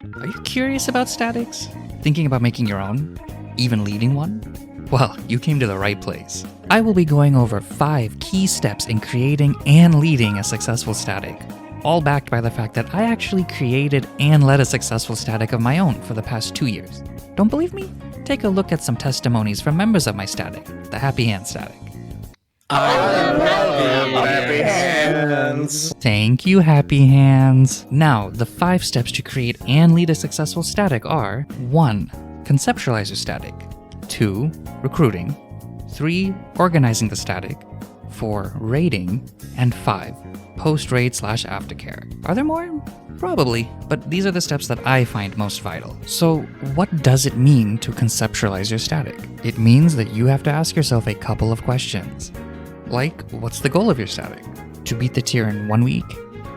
Are you curious about statics? Thinking about making your own? Even leading one? Well, you came to the right place. I will be going over 5 key steps in creating and leading a successful static, all backed by the fact that I actually created and led a successful static of my own for the past 2 years. Don't believe me? Take a look at some testimonies from members of my static, the Happy Hands static. Happy Hands. Thank you, Happy Hands. Now, the 5 steps to create and lead a successful static are 1. Conceptualize your static. 2. Recruiting. 3. Organizing the static. 4. Rating. And 5. Post-raid/aftercare. Are there more? Probably, but these are the steps that I find most vital. So, what does it mean to conceptualize your static? It means that you have to ask yourself a couple of questions. Like, what's the goal of your static? To beat the tier in 1 week?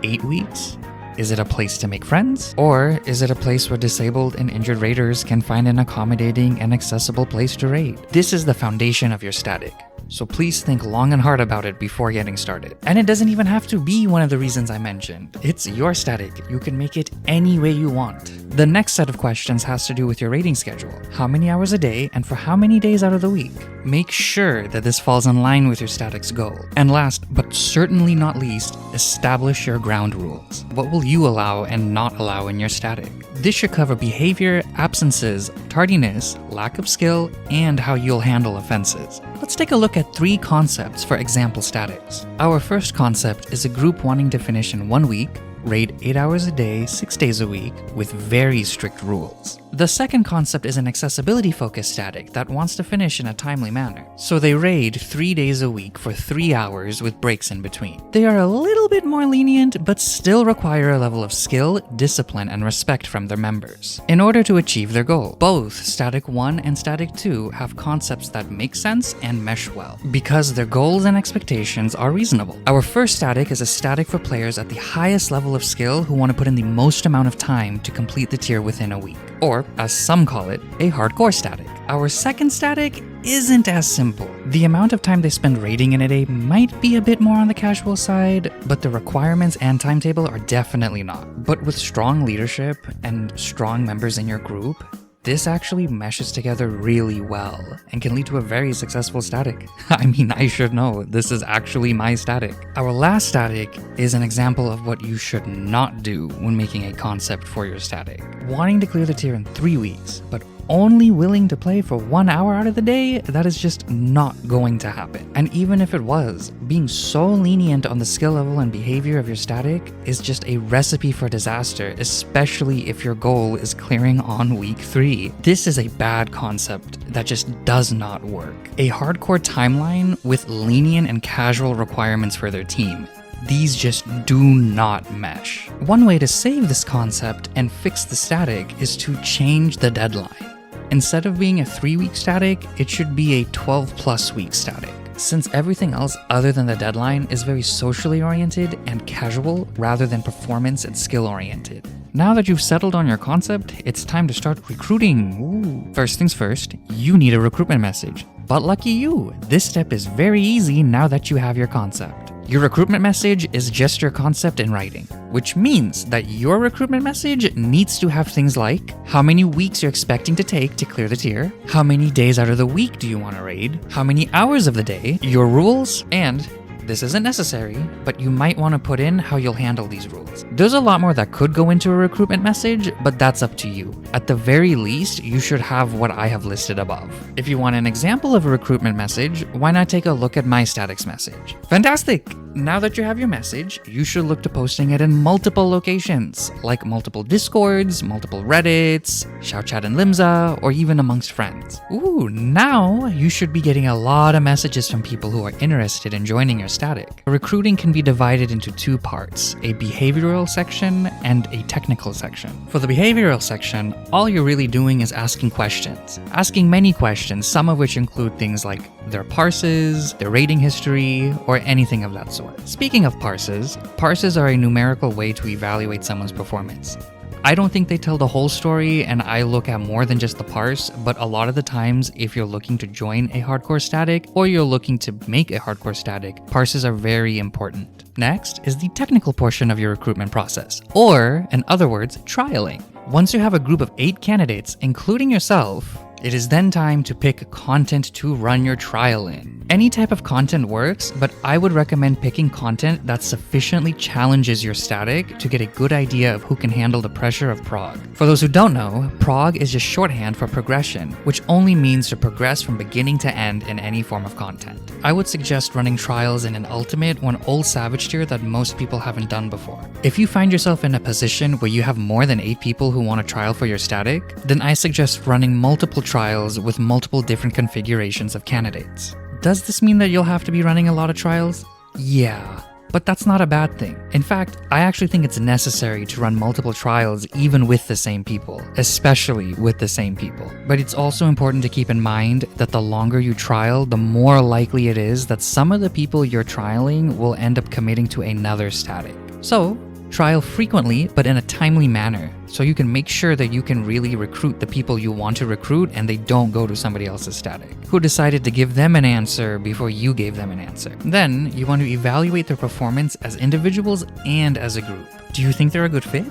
8 weeks? Is it a place to make friends? Or is it a place where disabled and injured raiders can find an accommodating and accessible place to raid? This is the foundation of your static. So please think long and hard about it before getting started. And it doesn't even have to be one of the reasons I mentioned. It's your static. You can make it any way you want. The next set of questions has to do with your raiding schedule. How many hours a day and for how many days out of the week? Make sure that this falls in line with your static's goal. And last, but certainly not least, establish your ground rules. What will you allow and not allow in your static? This should cover behavior, absences, tardiness, lack of skill, and how you'll handle offenses. Let's take a look at 3 concepts for example statics. Our first concept is a group wanting to finish in 1 week, raid 8 hours a day, 6 days a week, with very strict rules. The second concept is an accessibility-focused static that wants to finish in a timely manner. So they raid 3 days a week for 3 hours with breaks in between. They are a little bit more lenient, but still require a level of skill, discipline, and respect from their members in order to achieve their goal. Both Static 1 and Static 2 have concepts that make sense and mesh well, because their goals and expectations are reasonable. Our first static is a static for players at the highest level of skill who want to put in the most amount of time to complete the tier within a week, or as some call it, a hardcore static. Our second static isn't as simple. The amount of time they spend raiding in a day might be a bit more on the casual side, but the requirements and timetable are definitely not. But with strong leadership and strong members in your group, this actually meshes together really well and can lead to a very successful static. I mean, I should know, this is actually my static. Our last static is an example of what you should not do when making a concept for your static. Wanting to clear the tier in 3 weeks, but only willing to play for 1 hour out of the day, that is just not going to happen. And even if it was, being so lenient on the skill level and behavior of your static is just a recipe for disaster, especially if your goal is clearing on week 3. This is a bad concept that just does not work. A hardcore timeline with lenient and casual requirements for their team. These just do not mesh. One way to save this concept and fix the static is to change the deadline. Instead of being a 3-week static, it should be a 12+ week static, since everything else other than the deadline is very socially oriented and casual rather than performance and skill oriented. Now that you've settled on your concept, it's time to start recruiting. Ooh. First things first, you need a recruitment message. But lucky you, this step is very easy now that you have your concept. Your recruitment message is just your concept in writing, which means that your recruitment message needs to have things like how many weeks you're expecting to take to clear the tier, how many days out of the week do you want to raid, how many hours of the day, your rules, and this isn't necessary, but you might want to put in how you'll handle these rules. There's a lot more that could go into a recruitment message, but that's up to you. At the very least, you should have what I have listed above. If you want an example of a recruitment message, why not take a look at my statics message? Fantastic! Now that you have your message, you should look to posting it in multiple locations, like multiple Discords, multiple Reddits, Shout Chat and Limsa, or even amongst friends. Ooh, now you should be getting a lot of messages from people who are interested in joining your static. Recruiting can be divided into 2 parts, a behavioral section and a technical section. For the behavioral section, all you're really doing is asking questions. Asking many questions, some of which include things like their parses, their rating history, or anything of that sort. Speaking of parses are a numerical way to evaluate someone's performance. I don't think they tell the whole story, and I look at more than just the parse, but a lot of the times, if you're looking to join a hardcore static, or you're looking to make a hardcore static, parses are very important. Next is the technical portion of your recruitment process, or, in other words, trialing. Once you have a group of 8 candidates, including yourself, it is then time to pick content to run your trial in. Any type of content works, but I would recommend picking content that sufficiently challenges your static to get a good idea of who can handle the pressure of prog. For those who don't know, prog is just shorthand for progression, which only means to progress from beginning to end in any form of content. I would suggest running trials in an ultimate or an old savage tier that most people haven't done before. If you find yourself in a position where you have more than 8 people who want a trial for your static, then I suggest running multiple trials with multiple different configurations of candidates. Does this mean that you'll have to be running a lot of trials? Yeah, but that's not a bad thing. In fact, I actually think it's necessary to run multiple trials even with the same people, especially with the same people. But it's also important to keep in mind that the longer you trial, the more likely it is that some of the people you're trialing will end up committing to another static. So, trial frequently, but in a timely manner, so you can make sure that you can really recruit the people you want to recruit and they don't go to somebody else's static, who decided to give them an answer before you gave them an answer. Then, you want to evaluate their performance as individuals and as a group. Do you think they're a good fit?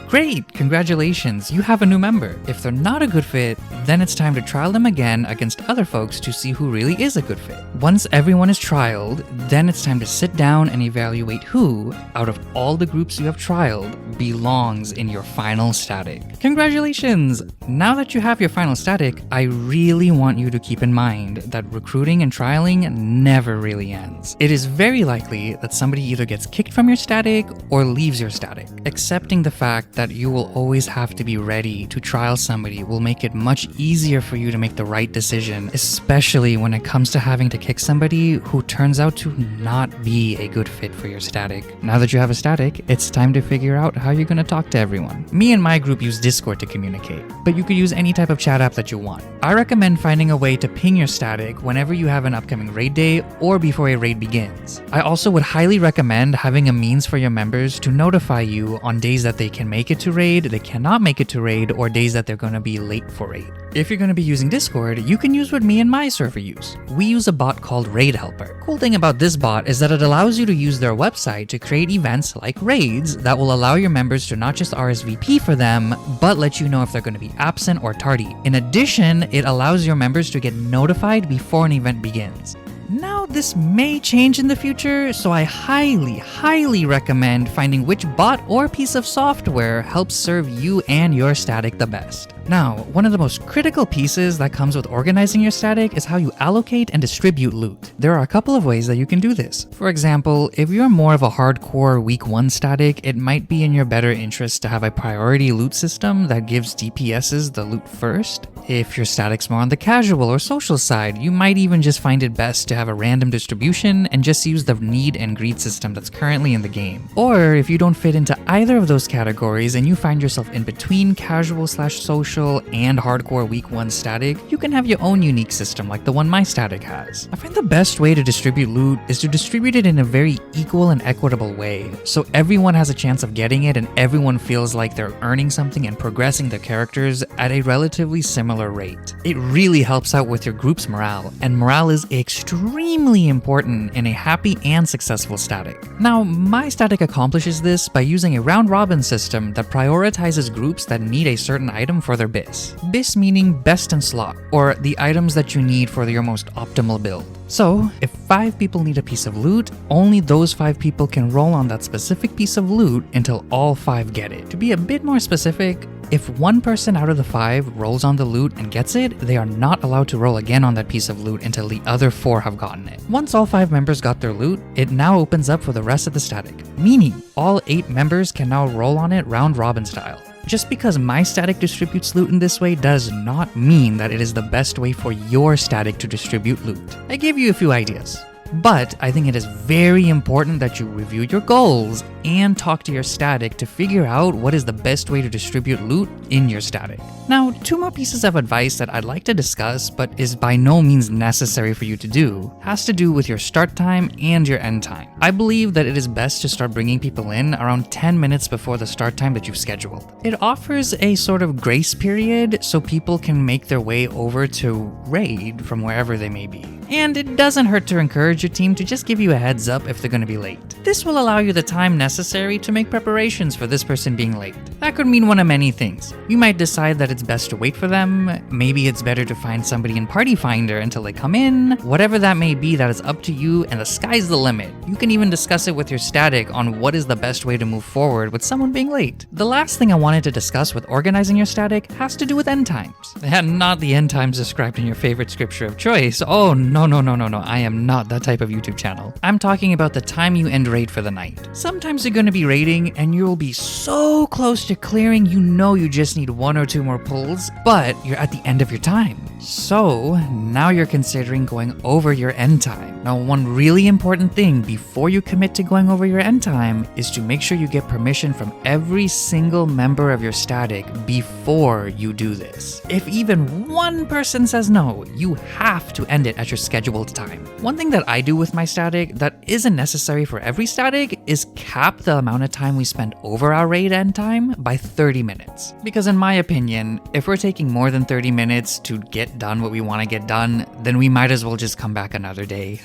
Great! Congratulations, you have a new member. If they're not a good fit, then it's time to trial them again against other folks to see who really is a good fit. Once everyone is trialed, then it's time to sit down and evaluate who, out of all the groups you have trialed, belongs in your final static. Congratulations! Now that you have your final static, I really want you to keep in mind that recruiting and trialing never really ends. It is very likely that somebody either gets kicked from your static or leaves your static. Accepting the fact that you will always have to be ready to trial somebody will make it much easier for you to make the right decision, especially when it comes to having to kick somebody who turns out to not be a good fit for your static. Now that you have a static, it's time to figure out how you're going to talk to everyone. Me and my group use Discord to communicate, but you could use any type of chat app that you want. I recommend finding a way to ping your static whenever you have an upcoming raid day or before a raid begins. I also would highly recommend having a means for your members to notify you on days that they can make it to raid, they cannot make it to raid, or days that they're going to be late for raid. If you're going to be using Discord, you can use what me and my server use. We use a bot called Raid Helper. Cool thing about this bot is that it allows you to use their website to create events like raids that will allow your members to not just RSVP for them, but let you know if they're going to be absent or tardy. In addition, it allows your members to get notified before an event begins. Now, this may change in the future, so I highly recommend finding which bot or piece of software helps serve you and your static the best. Now, one of the most critical pieces that comes with organizing your static is how you allocate and distribute loot. There are a couple of ways that you can do this. For example, if you're more of a hardcore week 1 static, it might be in your better interest to have a priority loot system that gives DPSs the loot first. If your static's more on the casual or social side, you might even just find it best to have a random distribution and just use the need and greed system that's currently in the game. Or if you don't fit into either of those categories and you find yourself in between casual/social and hardcore week 1 static, you can have your own unique system like the one my static has. I find the best way to distribute loot is to distribute it in a very equal and equitable way, so everyone has a chance of getting it and everyone feels like they're earning something and progressing their characters at a relatively similar rate. It really helps out with your group's morale, and morale is extremely important in a happy and successful static. Now, my static accomplishes this by using a round-robin system that prioritizes groups that need a certain item for their BIS. BIS meaning best in slot, or the items that you need for your most optimal build. So, if 5 people need a piece of loot, only those 5 people can roll on that specific piece of loot until all 5 get it. To be a bit more specific, if one person out of the 5 rolls on the loot and gets it, they are not allowed to roll again on that piece of loot until the other 4 have gotten it. Once all 5 members got their loot, it now opens up for the rest of the static, meaning all 8 members can now roll on it round robin style. Just because my static distributes loot in this way does not mean that it is the best way for your static to distribute loot. I gave you a few ideas. But I think it is very important that you review your goals and talk to your static to figure out what is the best way to distribute loot in your static. Now, 2 more pieces of advice that I'd like to discuss, but is by no means necessary for you to do, has to do with your start time and your end time. I believe that it is best to start bringing people in around 10 minutes before the start time that you've scheduled. It offers a sort of grace period so people can make their way over to raid from wherever they may be. And it doesn't hurt to encourage encourage your team to just give you a heads up if they're going to be late. This will allow you the time necessary to make preparations for this person being late. That could mean one of many things. You might decide that it's best to wait for them, maybe it's better to find somebody in Party Finder until they come in. Whatever that may be, that is up to you, and the sky's the limit. You can even discuss it with your static on what is the best way to move forward with someone being late. The last thing I wanted to discuss with organizing your static has to do with end times. And not the end times described in your favorite scripture of choice. Oh, no. I am not that type of YouTube channel. I'm talking about the time you end raid for the night. Sometimes you're going to be raiding and you'll be so close to clearing, you know you just need 1 or 2 more pulls, but you're at the end of your time. So now you're considering going over your end time. Now, one really important thing before you commit to going over your end time is to make sure you get permission from every single member of your static before you do this. If even one person says no, you have to end it at your scheduled time. One thing that I do with my static that isn't necessary for every static is cap the amount of time we spend over our raid end time by 30 minutes. Because in my opinion, if we're taking more than 30 minutes to get done what we want to get done, then we might as well just come back another day.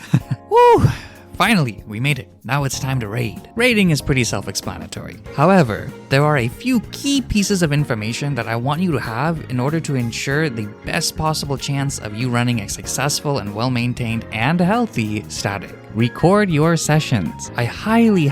Woo! Finally, we made it. Now it's time to raid. Raiding is pretty self-explanatory. However, there are a few key pieces of information that I want you to have in order to ensure the best possible chance of you running a successful and well-maintained and healthy static. Record your sessions. I highly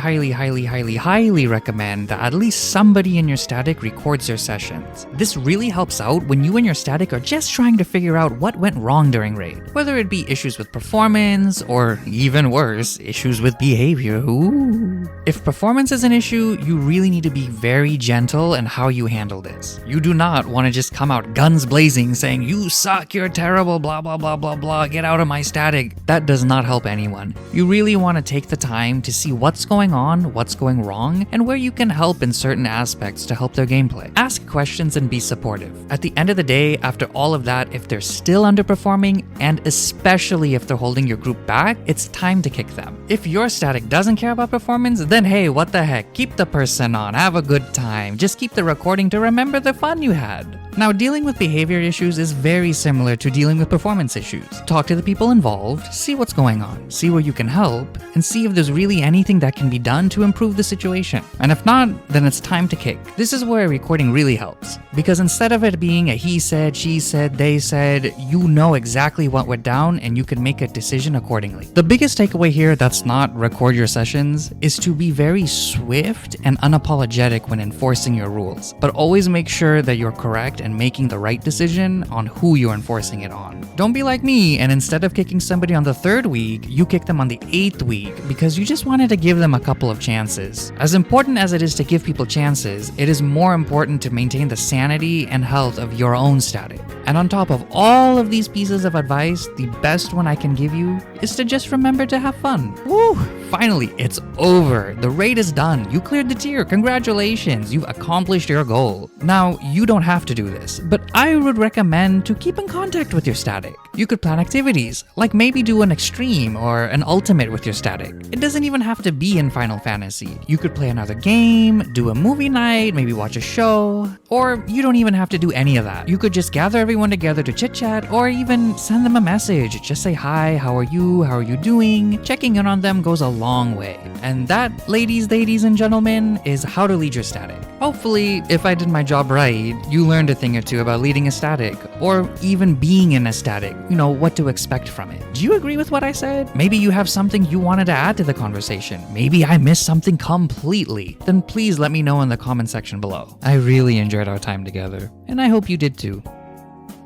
recommend that at least somebody in your static records their sessions. This really helps out when you and your static are just trying to figure out what went wrong during raid. Whether it be issues with performance or even worse, issues with behavior. Ooh. If performance is an issue, you really need to be very gentle in how you handle this. You do not want to just come out guns blazing saying, "You suck, you're terrible, blah blah blah blah blah, get out of my static." That does not help anyone. You really want to take the time to see what's going on, what's going wrong, and where you can help in certain aspects to help their gameplay. Ask questions and be supportive. At the end of the day, after all of that, if they're still underperforming, and especially if they're holding your group back, it's time to kick them. If your static doesn't care about performance, then hey, what the heck, keep the person on, have a good time, just keep the recording to remember the fun you had. Now, dealing with behavior issues is very similar to dealing with performance issues. Talk to the people involved, see what's going on, see where you can help, and see if there's really anything that can be done to improve the situation. And if not, then it's time to kick. This is where recording really helps, because instead of it being a he said, she said, they said, you know exactly what went down and you can make a decision accordingly. The biggest takeaway here that's not record your sessions is to be very swift and unapologetic when enforcing your rules, but always make sure that you're correct and making the right decision on who you're enforcing it on. Don't be like me and instead of kicking somebody on the 3rd week, you kick them on the 8th week because you just wanted to give them a couple of chances. As important as it is to give people chances, it is more important to maintain the sanity and health of your own static. And on top of all of these pieces of advice, the best one I can give you is to just remember to have fun. Woo! Finally, it's over. The raid is done. You cleared the tier. Congratulations. You've accomplished your goal. Now, you don't have to do this, but I would recommend to keep in contact with your static. You could plan activities, like maybe do an extreme or an ultimate with your static. It doesn't even have to be in Final Fantasy. You could play another game, do a movie night, maybe watch a show, or you don't even have to do any of that. You could just gather everyone together to chit chat or even send them a message. Just say hi, how are you doing? Checking in on them goes a long way. And that, ladies and gentlemen, is how to lead your static. Hopefully, if I did my job right, you learned a thing or two about leading a static, or even being in a static, what to expect from it. Do you agree with what I said? Maybe you have something you wanted to add to the conversation. Maybe I missed something completely. Then please let me know in the comment section below. I really enjoyed our time together, and I hope you did too.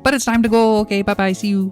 But it's time to go. Okay, bye-bye, see you.